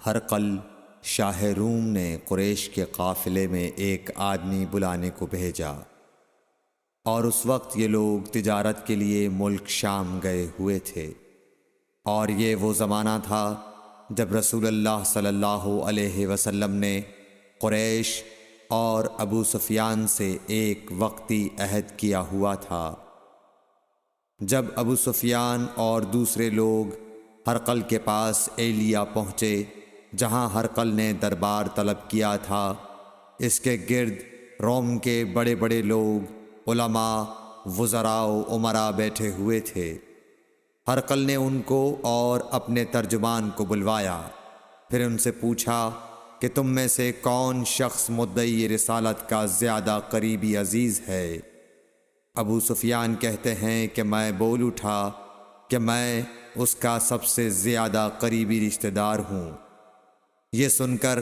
ہرقل شاہ روم نے قریش کے قافلے میں ایک آدمی بلانے کو بھیجا، اور اس وقت یہ لوگ تجارت کے لیے ملک شام گئے ہوئے تھے، اور یہ وہ زمانہ تھا جب رسول اللہ صلی اللہ علیہ وسلم نے قریش اور ابو سفیان سے ایک وقتی عہد کیا ہوا تھا۔ جب ابو سفیان اور دوسرے لوگ ہرقل کے پاس ایلیا پہنچے جہاں ہرقل نے دربار طلب کیا تھا، اس کے گرد روم کے بڑے بڑے لوگ، علماء، وزراء و امراء بیٹھے ہوئے تھے۔ ہرقل نے ان کو اور اپنے ترجمان کو بلوایا، پھر ان سے پوچھا کہ تم میں سے کون شخص مدعی رسالت کا زیادہ قریبی عزیز ہے؟ ابو سفیان کہتے ہیں کہ میں بول اٹھا کہ میں اس کا سب سے زیادہ قریبی رشتہ دار ہوں۔ یہ سن کر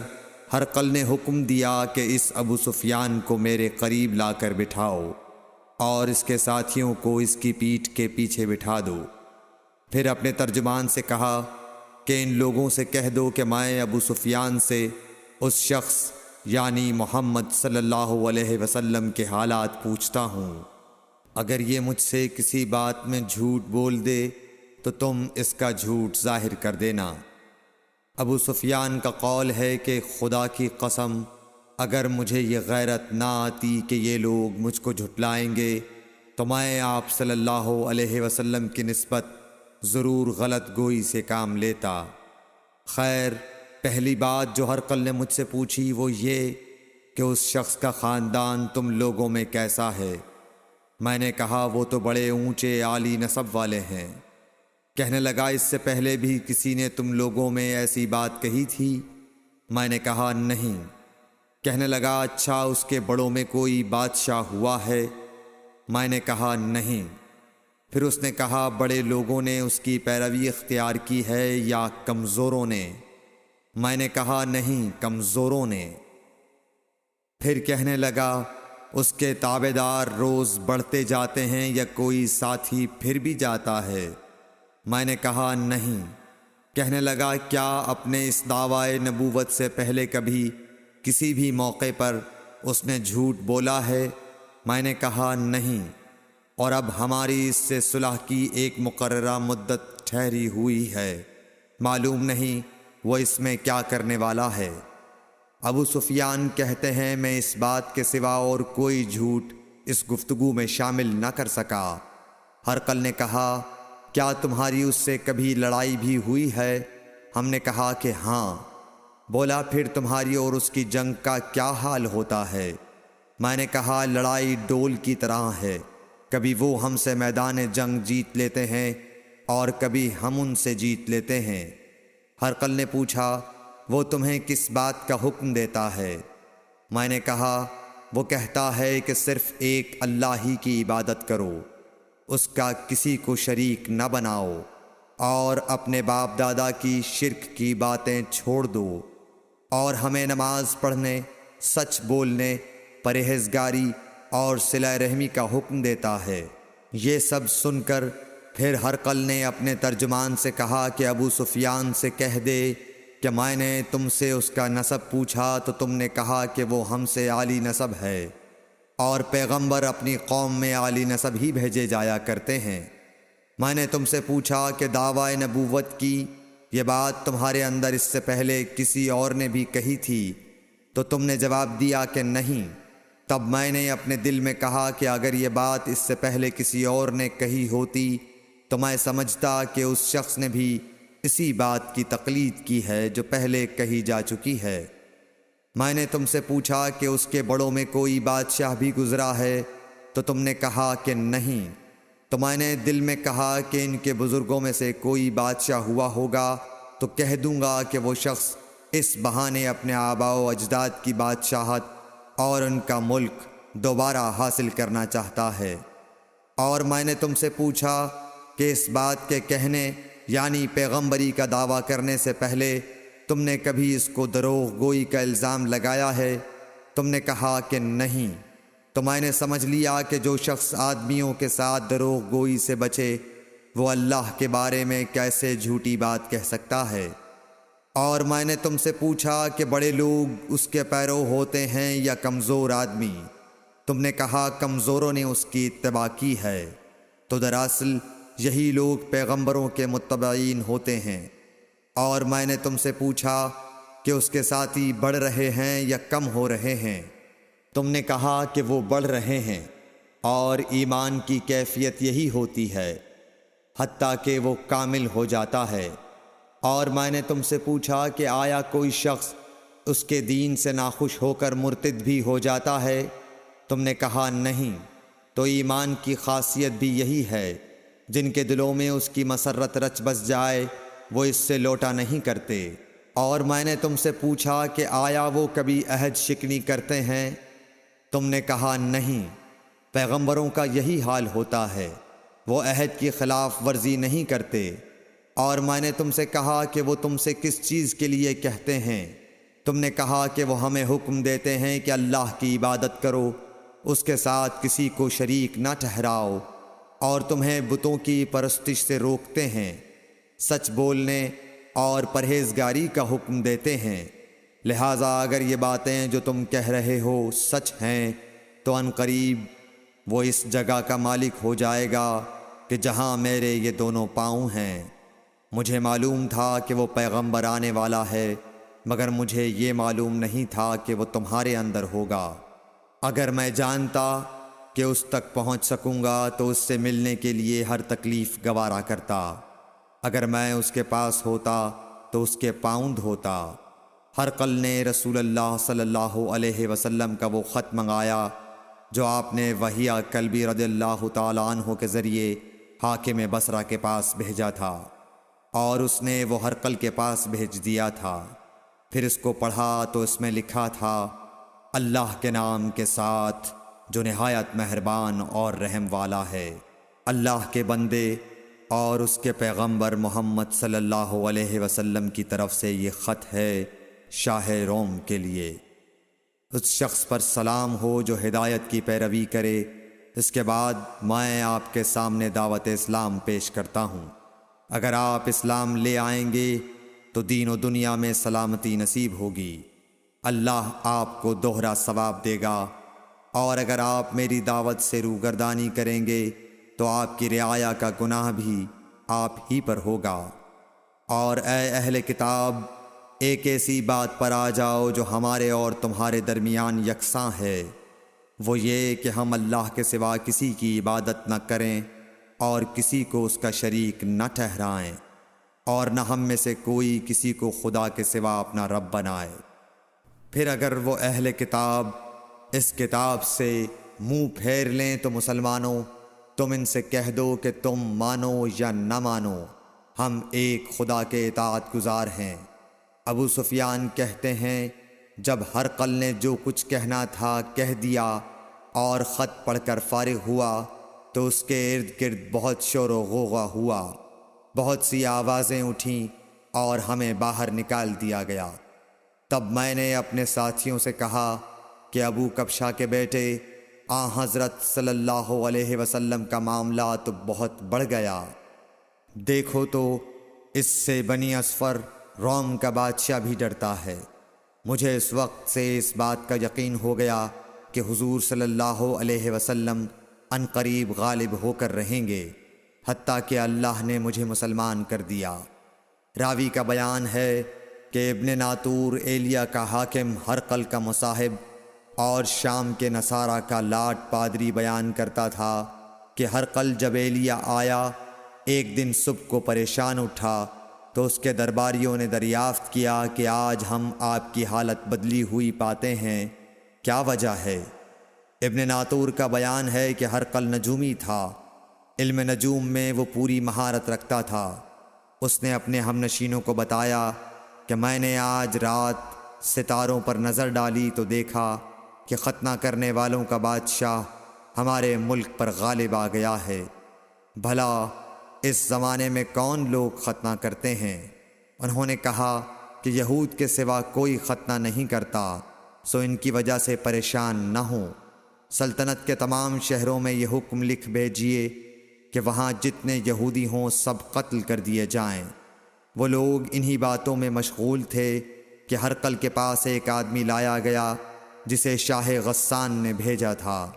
ہرقل نے حکم دیا کہ اس ابو سفیان کو میرے قریب لا کر بٹھاؤ اور اس کے ساتھیوں کو اس کی پیٹھ کے پیچھے بٹھا دو۔ پھر اپنے ترجمان سے کہا کہ ان لوگوں سے کہہ دو کہ میں ابو سفیان سے اس شخص یعنی محمد صلی اللہ علیہ وسلم کے حالات پوچھتا ہوں۔ اگر یہ مجھ سے کسی بات میں جھوٹ بول دے تو تم اس کا جھوٹ ظاہر کر دینا۔ ابو سفیان کا قول ہے کہ خدا کی قسم اگر مجھے یہ غیرت نہ آتی کہ یہ لوگ مجھ کو جھٹلائیں گے تو میں آپ صلی اللہ علیہ وسلم کی نسبت ضرور غلط گوئی سے کام لیتا۔ خیر، پہلی بات جو ہرقل نے مجھ سے پوچھی وہ یہ کہ اس شخص کا خاندان تم لوگوں میں کیسا ہے؟ میں نے کہا وہ تو بڑے اونچے عالی نسب والے ہیں۔ کہنے لگا اس سے پہلے بھی کسی نے تم لوگوں میں ایسی بات کہی تھی؟ میں نے کہا نہیں۔ کہنے لگا اچھا اس کے بڑوں میں کوئی بادشاہ ہوا ہے؟ میں نے کہا نہیں۔ پھر اس نے کہا بڑے لوگوں نے اس کی پیروی اختیار کی ہے یا کمزوروں نے؟ میں نے کہا نہیں، کمزوروں نے۔ پھر کہنے لگا اس کے تابعدار روز بڑھتے جاتے ہیں یا کوئی ساتھی پھر بھی جاتا ہے؟ میں نے کہا نہیں۔ کہنے لگا کیا اپنے اس دعوی نبوت سے پہلے کبھی کسی بھی موقع پر اس نے جھوٹ بولا ہے؟ میں نے کہا نہیں، اور اب ہماری اس سے صلح کی ایک مقررہ مدت ٹھہری ہوئی ہے، معلوم نہیں وہ اس میں کیا کرنے والا ہے۔ ابو سفیان کہتے ہیں میں اس بات کے سوا اور کوئی جھوٹ اس گفتگو میں شامل نہ کر سکا۔ ہرقل نے کہا کیا تمہاری اس سے کبھی لڑائی بھی ہوئی ہے؟ ہم نے کہا کہ ہاں۔ بولا پھر تمہاری اور اس کی جنگ کا کیا حال ہوتا ہے؟ میں نے کہا لڑائی ڈول کی طرح ہے، کبھی وہ ہم سے میدان جنگ جیت لیتے ہیں اور کبھی ہم ان سے جیت لیتے ہیں۔ ہرقل نے پوچھا وہ تمہیں کس بات کا حکم دیتا ہے؟ میں نے کہا وہ کہتا ہے کہ صرف ایک اللہ ہی کی عبادت کرو، اس کا کسی کو شریک نہ بناؤ، اور اپنے باپ دادا کی شرک کی باتیں چھوڑ دو، اور ہمیں نماز پڑھنے، سچ بولنے، پرہیزگاری اور صلہ رحمی کا حکم دیتا ہے۔ یہ سب سن کر پھر ہرقل نے اپنے ترجمان سے کہا کہ ابو سفیان سے کہہ دے کہ میں نے تم سے اس کا نسب پوچھا تو تم نے کہا کہ وہ ہم سے عالی نسب ہے، اور پیغمبر اپنی قوم میں عالی نسب ہی بھیجے جایا کرتے ہیں۔ میں نے تم سے پوچھا کہ دعوی نبوت کی یہ بات تمہارے اندر اس سے پہلے کسی اور نے بھی کہی تھی؟ تو تم نے جواب دیا کہ نہیں۔ تب میں نے اپنے دل میں کہا کہ اگر یہ بات اس سے پہلے کسی اور نے کہی ہوتی تو میں سمجھتا کہ اس شخص نے بھی اسی بات کی تقلید کی ہے جو پہلے کہی جا چکی ہے۔ میں نے تم سے پوچھا کہ اس کے بڑوں میں کوئی بادشاہ بھی گزرا ہے؟ تو تم نے کہا کہ نہیں۔ تو میں نے دل میں کہا کہ ان کے بزرگوں میں سے کوئی بادشاہ ہوا ہوگا تو کہہ دوں گا کہ وہ شخص اس بہانے اپنے آباء و اجداد کی بادشاہت اور ان کا ملک دوبارہ حاصل کرنا چاہتا ہے۔ اور میں نے تم سے پوچھا کہ اس بات کے کہنے یعنی پیغمبری کا دعویٰ کرنے سے پہلے تم نے کبھی اس کو دروغ گوئی کا الزام لگایا ہے؟ تم نے کہا کہ نہیں۔ تو میں نے سمجھ لیا کہ جو شخص آدمیوں کے ساتھ دروغ گوئی سے بچے وہ اللہ کے بارے میں کیسے جھوٹی بات کہہ سکتا ہے۔ اور میں نے تم سے پوچھا کہ بڑے لوگ اس کے پیرو ہوتے ہیں یا کمزور آدمی؟ تم نے کہا کمزوروں نے اس کی اتباع کی ہے۔ تو دراصل یہی لوگ پیغمبروں کے متبعین ہوتے ہیں۔ اور میں نے تم سے پوچھا کہ اس کے ساتھی بڑھ رہے ہیں یا کم ہو رہے ہیں؟ تم نے کہا کہ وہ بڑھ رہے ہیں، اور ایمان کی کیفیت یہی ہوتی ہے حتیٰ کہ وہ کامل ہو جاتا ہے۔ اور میں نے تم سے پوچھا کہ آیا کوئی شخص اس کے دین سے ناخوش ہو کر مرتد بھی ہو جاتا ہے؟ تم نے کہا نہیں۔ تو ایمان کی خاصیت بھی یہی ہے، جن کے دلوں میں اس کی مسرت رچ بس جائے وہ اس سے لوٹا نہیں کرتے۔ اور میں نے تم سے پوچھا کہ آیا وہ کبھی عہد شکنی کرتے ہیں؟ تم نے کہا نہیں۔ پیغمبروں کا یہی حال ہوتا ہے، وہ عہد کی خلاف ورزی نہیں کرتے۔ اور میں نے تم سے کہا کہ وہ تم سے کس چیز کے لیے کہتے ہیں؟ تم نے کہا کہ وہ ہمیں حکم دیتے ہیں کہ اللہ کی عبادت کرو، اس کے ساتھ کسی کو شریک نہ ٹھہراؤ، اور تمہیں بتوں کی پرستش سے روکتے ہیں، سچ بولنے اور پرہیزگاری کا حکم دیتے ہیں۔ لہٰذا اگر یہ باتیں جو تم کہہ رہے ہو سچ ہیں تو عنقریب وہ اس جگہ کا مالک ہو جائے گا کہ جہاں میرے یہ دونوں پاؤں ہیں۔ مجھے معلوم تھا کہ وہ پیغمبر آنے والا ہے، مگر مجھے یہ معلوم نہیں تھا کہ وہ تمہارے اندر ہوگا۔ اگر میں جانتا کہ اس تک پہنچ سکوں گا تو اس سے ملنے کے لیے ہر تکلیف گوارا کرتا۔ اگر میں اس کے پاس ہوتا تو اس کے پاؤں دھوتا۔ ہرقل نے رسول اللہ صلی اللہ علیہ وسلم کا وہ خط منگایا جو آپ نے وہیہ کلبی رضی اللہ تعالیٰ عنہ کے ذریعے حاکم بصرہ کے پاس بھیجا تھا، اور اس نے وہ ہرقل کے پاس بھیج دیا تھا۔ پھر اس کو پڑھا تو اس میں لکھا تھا، اللہ کے نام کے ساتھ جو نہایت مہربان اور رحم والا ہے۔ اللہ کے بندے اور اس کے پیغمبر محمد صلی اللہ علیہ وسلم کی طرف سے یہ خط ہے شاہ روم کے لیے۔ اس شخص پر سلام ہو جو ہدایت کی پیروی کرے۔ اس کے بعد میں آپ کے سامنے دعوت اسلام پیش کرتا ہوں۔ اگر آپ اسلام لے آئیں گے تو دین و دنیا میں سلامتی نصیب ہوگی، اللہ آپ کو دوہرا ثواب دے گا، اور اگر آپ میری دعوت سے روگردانی کریں گے تو آپ کی رعایا کا گناہ بھی آپ ہی پر ہوگا۔ اور اے اہل کتاب، ایک ایسی بات پر آ جاؤ جو ہمارے اور تمہارے درمیان یکساں ہے، وہ یہ کہ ہم اللہ کے سوا کسی کی عبادت نہ کریں اور کسی کو اس کا شریک نہ ٹھہرائیں، اور نہ ہم میں سے کوئی کسی کو خدا کے سوا اپنا رب بنائے۔ پھر اگر وہ اہل کتاب اس کتاب سے منہ پھیر لیں تو مسلمانوں، تم ان سے کہہ دو کہ تم مانو یا نہ مانو، ہم ایک خدا کے اطاعت گزار ہیں۔ ابو سفیان کہتے ہیں، جب ہرقل نے جو کچھ کہنا تھا کہہ دیا اور خط پڑھ کر فارغ ہوا تو اس کے ارد گرد بہت شور و غوغا ہوا، بہت سی آوازیں اٹھیں اور ہمیں باہر نکال دیا گیا۔ تب میں نے اپنے ساتھیوں سے کہا کہ ابو کبشہ کے بیٹے حضرت صلی اللہ علیہ وسلم کا معاملہ تو بہت بڑھ گیا۔ دیکھو تو اس سے بنی اصفر روم کا بادشاہ بھی ڈرتا ہے۔ مجھے اس وقت سے اس بات کا یقین ہو گیا کہ حضور صلی اللہ علیہ وسلم عنقریب غالب ہو کر رہیں گے، حتیٰ کہ اللہ نے مجھے مسلمان کر دیا۔ راوی کا بیان ہے کہ ابن ناطور ایلیا کا حاکم ہرقل کا مصاحب اور شام کے نصارہ کا لاٹ پادری بیان کرتا تھا کہ ہرقل جب ایلیا آیا ایک دن صبح کو پریشان اٹھا تو اس کے درباریوں نے دریافت کیا کہ آج ہم آپ کی حالت بدلی ہوئی پاتے ہیں، کیا وجہ ہے؟ ابن ناطور کا بیان ہے کہ ہرقل نجومی تھا، علم نجوم میں وہ پوری مہارت رکھتا تھا۔ اس نے اپنے ہم نشینوں کو بتایا کہ میں نے آج رات ستاروں پر نظر ڈالی تو دیکھا کہ ختنہ کرنے والوں کا بادشاہ ہمارے ملک پر غالب آ گیا ہے۔ بھلا اس زمانے میں کون لوگ ختنہ کرتے ہیں؟ انہوں نے کہا کہ یہود کے سوا کوئی ختنہ نہیں کرتا، سو ان کی وجہ سے پریشان نہ ہوں۔ سلطنت کے تمام شہروں میں یہ حکم لکھ بھیجیے کہ وہاں جتنے یہودی ہوں سب قتل کر دیے جائیں۔ وہ لوگ انہی باتوں میں مشغول تھے کہ ہرقل کے پاس ایک آدمی لایا گیا جسے شاہ غسان نے بھیجا تھا۔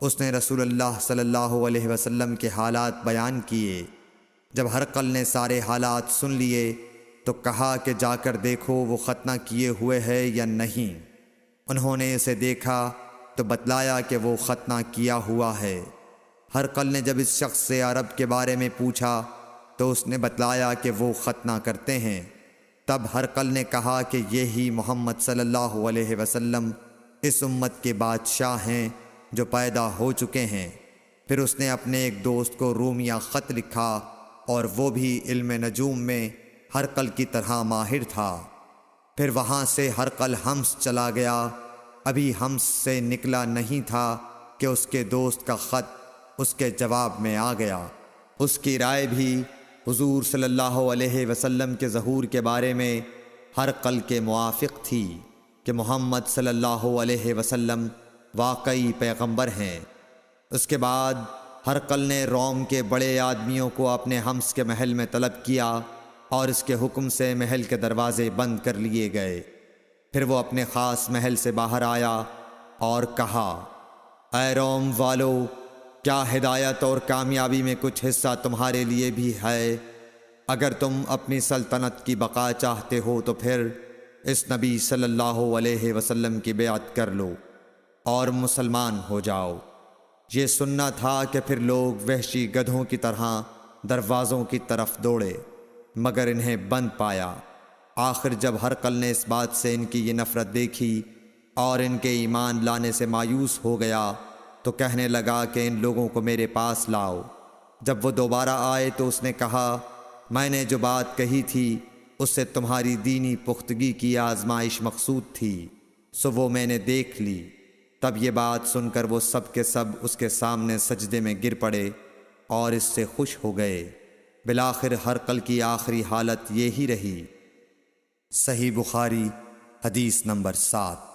اس نے رسول اللہ صلی اللہ علیہ وسلم کے حالات بیان کیے۔ جب ہرقل نے سارے حالات سن لیے تو کہا کہ جا کر دیکھو وہ ختنہ کیے ہوئے ہے یا نہیں۔ انہوں نے اسے دیکھا تو بتلایا کہ وہ ختنہ کیا ہوا ہے۔ ہرقل نے جب اس شخص سے عرب کے بارے میں پوچھا تو اس نے بتلایا کہ وہ ختنہ کرتے ہیں۔ تب ہرقل نے کہا کہ یہی محمد صلی اللہ علیہ وسلم اس امت کے بادشاہ ہیں جو پیدا ہو چکے ہیں۔ پھر اس نے اپنے ایک دوست کو رومیہ خط لکھا اور وہ بھی علم نجوم میں ہرقل کی طرح ماہر تھا۔ پھر وہاں سے ہرقل حمص چلا گیا۔ ابھی حمص سے نکلا نہیں تھا کہ اس کے دوست کا خط اس کے جواب میں آ گیا۔ اس کی رائے بھی حضور صلی اللہ علیہ وسلم کے ظہور کے بارے میں ہرقل کے موافق تھی کہ محمد صلی اللہ علیہ وسلم واقعی پیغمبر ہیں۔ اس کے بعد ہرقل نے روم کے بڑے آدمیوں کو اپنے حمص کے محل میں طلب کیا اور اس کے حکم سے محل کے دروازے بند کر لیے گئے۔ پھر وہ اپنے خاص محل سے باہر آیا اور کہا، اے روم والو، کیا ہدایت اور کامیابی میں کچھ حصہ تمہارے لیے بھی ہے؟ اگر تم اپنی سلطنت کی بقا چاہتے ہو تو پھر اس نبی صلی اللہ علیہ وسلم کی بیعت کر لو اور مسلمان ہو جاؤ۔ یہ سننا تھا کہ پھر لوگ وحشی گدھوں کی طرح دروازوں کی طرف دوڑے مگر انہیں بند پایا۔ آخر جب ہرقل نے اس بات سے ان کی یہ نفرت دیکھی اور ان کے ایمان لانے سے مایوس ہو گیا تو کہنے لگا کہ ان لوگوں کو میرے پاس لاؤ۔ جب وہ دوبارہ آئے تو اس نے کہا، میں نے جو بات کہی تھی اس سے تمہاری دینی پختگی کی آزمائش مقصود تھی، سو وہ میں نے دیکھ لی۔ تب یہ بات سن کر وہ سب کے سب اس کے سامنے سجدے میں گر پڑے اور اس سے خوش ہو گئے۔ بالآخر ہرقل کی آخری حالت یہی رہی۔ صحیح بخاری حدیث نمبر 7۔